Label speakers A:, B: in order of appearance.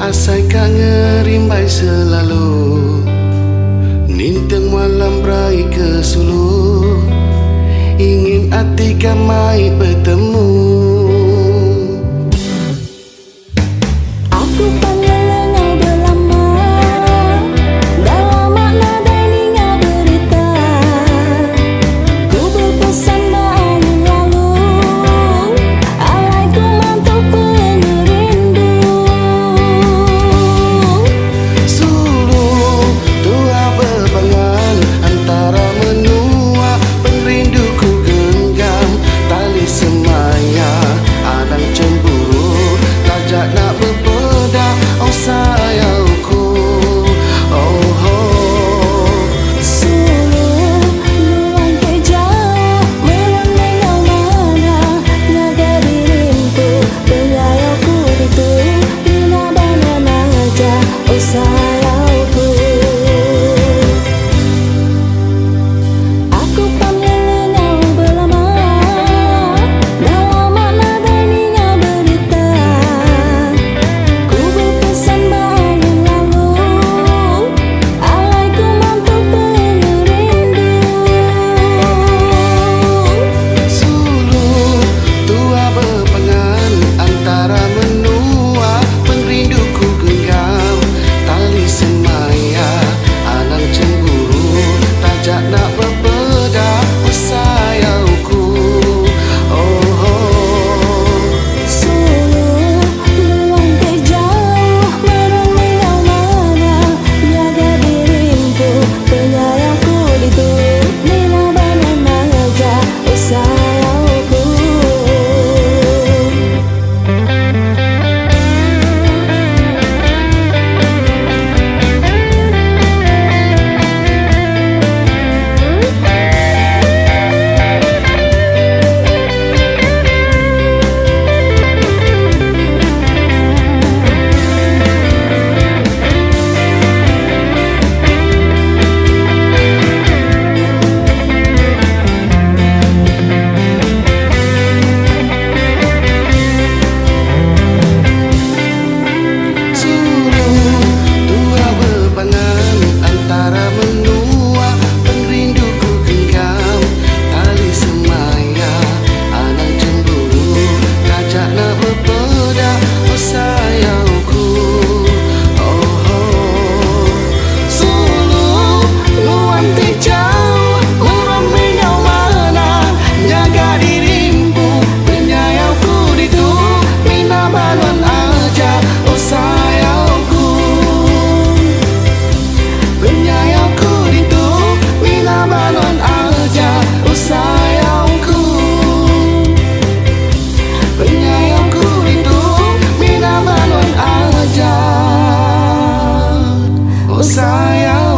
A: Asai kak ngerimbai selalu Ninteng malam berai ke sulu Ingin hati kamai bertemu.
B: Aku panggil engkau berlama, dalam makna darinya berita. Ku berpesan angin lalu, alaiku mantuk pengerindu.
A: Suluh tua berbangan antara menua perinduku genggam tali semaya adang cemburu tajak nak berbeda oh sayangku oh oh.
B: Suluh luang ke jauh merenggang mana jaga diriku penyayangku itu bila banan aja oh sayangku. Aku panggil engkau berlama, dalam makna darinya berita. Ku berpesan angin lalu, alaiku mantuk pengerindu.
A: Suluh tua berpangan antara menua perinduku genggam tali semaya alang cemburu tajak nak berbeda oh sayangku oh oh.
B: Suluh luang ke jauh merenggang mana jaga diriku penyayangku itu bila banan aja oh sayangku.
A: Suluh tua berpangan antara menua perinduku genggam tali semaya alang cemburu tajak nak berbeda oh sayangku oh oh. Suluh luang ti jauh meremehnya mana jaga dirimu penyayangku itu mina balon aja oh sayangku penyayangku itu mina balon aja oh sayangku penyayangku itu mina balon aja oh sayangku.